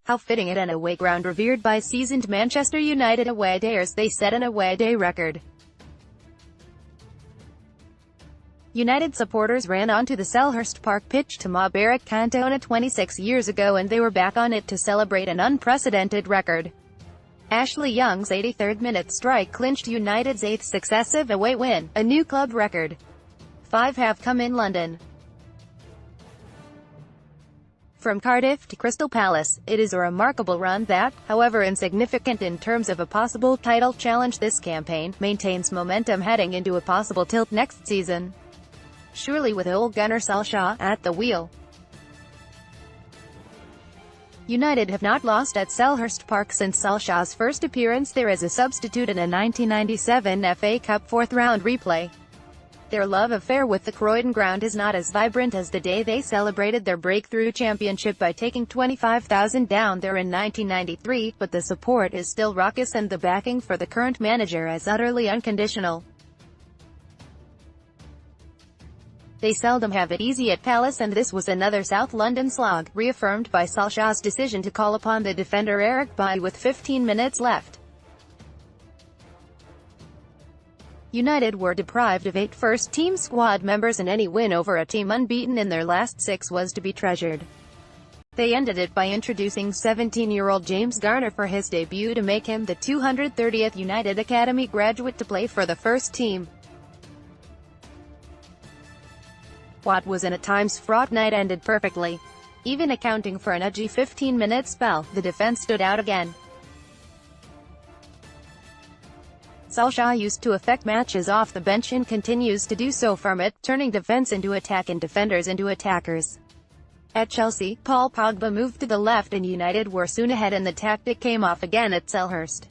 How fitting at an away ground revered by seasoned Manchester United away dayers, they set an away day record. United supporters ran onto the Selhurst Park pitch to mob Eric Cantona 26 years ago, and they were back on it to celebrate an unprecedented record. Ashley Young's 83rd minute strike clinched United's 8th successive away win, a new club record. 5 have come in London. From Cardiff to Crystal Palace, it is a remarkable run that, however insignificant in terms of a possible title challenge this campaign, maintains momentum heading into a possible tilt next season. Surely with old gunner Solskjaer at the wheel. United have not lost at Selhurst Park since Solskjaer's first appearance there as a substitute in a 1997 FA Cup fourth-round replay. Their love affair with the Croydon ground is not as vibrant as the day they celebrated their breakthrough championship by taking 25,000 down there in 1993, but the support is still raucous and the backing for the current manager is utterly unconditional. They seldom have it easy at Palace, and this was another South London slog, reaffirmed by Solskjaer's decision to call upon the defender Eric Cantona with 15 minutes left. United were deprived of 8 first-team squad members, and any win over a team unbeaten in their last 6 was to be treasured. They ended it by introducing 17-year-old James Garner for his debut to make him the 230th United Academy graduate to play for the first team. What was an at times fraught night ended perfectly. Even accounting for an edgy 15-minute spell, the defense stood out again. Solskjaer used to affect matches off the bench and continues to do so from it, turning defense into attack and defenders into attackers. At Chelsea, Paul Pogba moved to the left and United were soon ahead, and the tactic came off again at Selhurst.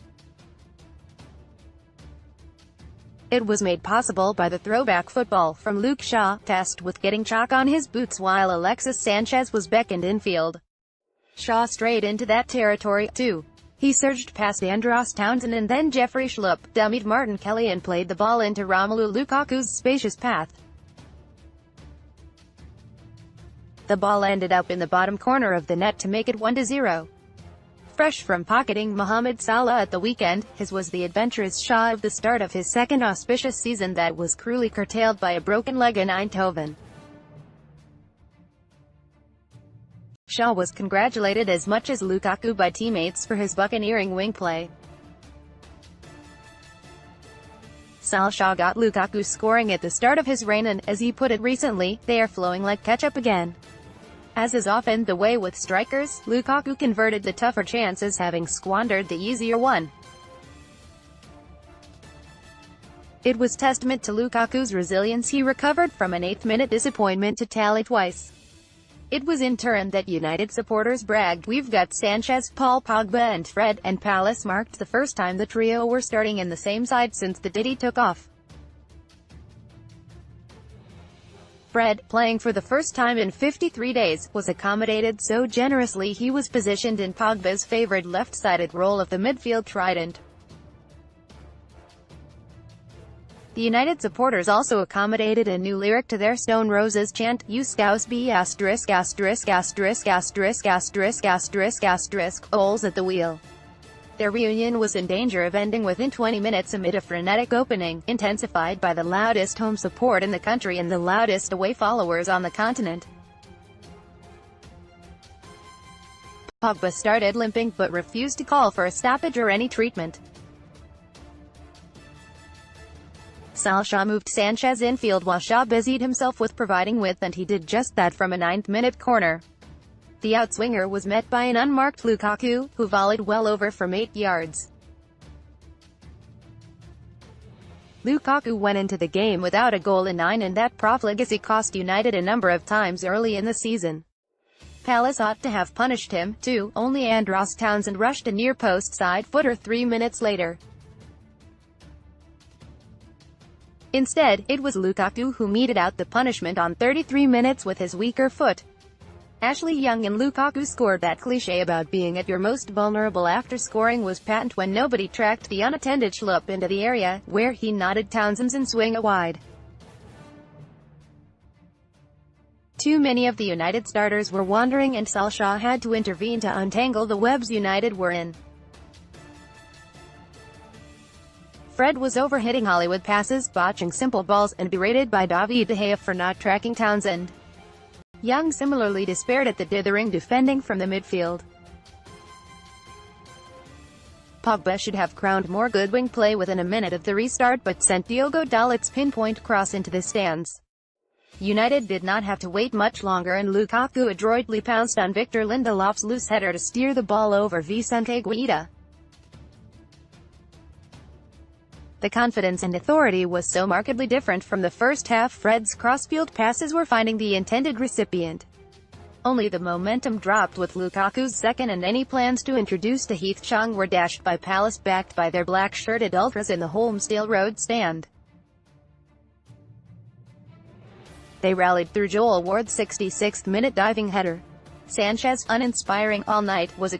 It was made possible by the throwback football from Luke Shaw, tasked with getting chalk on his boots while Alexis Sanchez was beckoned infield. Shaw strayed into that territory, too. He surged past Andros Townsend and then Jeffrey Schlupp, dummied Martin Kelly and played the ball into Romelu Lukaku's spacious path. The ball ended up in the bottom corner of the net to make it 1-0. Fresh from pocketing Mohamed Salah at the weekend, his was the adventurous Shaw of the start of his second auspicious season that was cruelly curtailed by a broken leg in Eindhoven. Shaw was congratulated as much as Lukaku by teammates for his buccaneering wing play. Solskjaer got Lukaku scoring at the start of his reign, and, as he put it recently, they are flowing like ketchup again. As is often the way with strikers, Lukaku converted the tougher chances, having squandered the easier one. It was testament to Lukaku's resilience he recovered from an 8th-minute disappointment to tally twice. It was in turn that United supporters bragged, "We've got Sanchez, Paul Pogba and Fred," and Palace marked the first time the trio were starting in the same side since the Diddy took off. Fred, playing for the first time in 53 days, was accommodated so generously he was positioned in Pogba's favoured left-sided role of the midfield trident. The United supporters also accommodated a new lyric to their Stone Roses chant, "You Scouse be asterisk asterisk asterisk asterisk asterisk asterisk asterisk, goals at the wheel." Their reunion was in danger of ending within 20 minutes amid a frenetic opening, intensified by the loudest home support in the country and the loudest away followers on the continent. Pogba started limping, but refused to call for a stoppage or any treatment. Solskjaer moved Sanchez infield while Shaw busied himself with providing width, and he did just that from a 9th-minute corner. The outswinger was met by an unmarked Lukaku, who volleyed well over from 8 yards. Lukaku went into the game without a goal in 9, and that profligacy cost United a number of times early in the season. Palace ought to have punished him, too, only Andros Townsend rushed a near-post side footer 3 minutes later. Instead, it was Lukaku who meted out the punishment on 33 minutes with his weaker foot. Ashley Young and Lukaku scored. That cliché about being at your most vulnerable after scoring was patent when nobody tracked the unattended Schlupp into the area, where he nodded Townsend's and swing it wide. Too many of the United starters were wandering and Solskjaer had to intervene to untangle the webs United were in. Fred was overhitting Hollywood passes, botching simple balls, and berated by David De Gea for not tracking Townsend. Young similarly despaired at the dithering defending from the midfield. Pogba should have crowned more good wing play within a minute of the restart but sent Diogo Dalot's pinpoint cross into the stands. United did not have to wait much longer and Lukaku adroitly pounced on Victor Lindelof's loose header to steer the ball over Vicente Guaita. The confidence and authority was so markedly different from the first half. Fred's crossfield passes were finding the intended recipient. Only the momentum dropped with Lukaku's second, and any plans to introduce to Heath Chung were dashed by Palace, backed by their black-shirted ultras in the Holmesdale Road stand. They rallied through Joel Ward's 66th-minute diving header. Sanchez, uninspiring all night, was a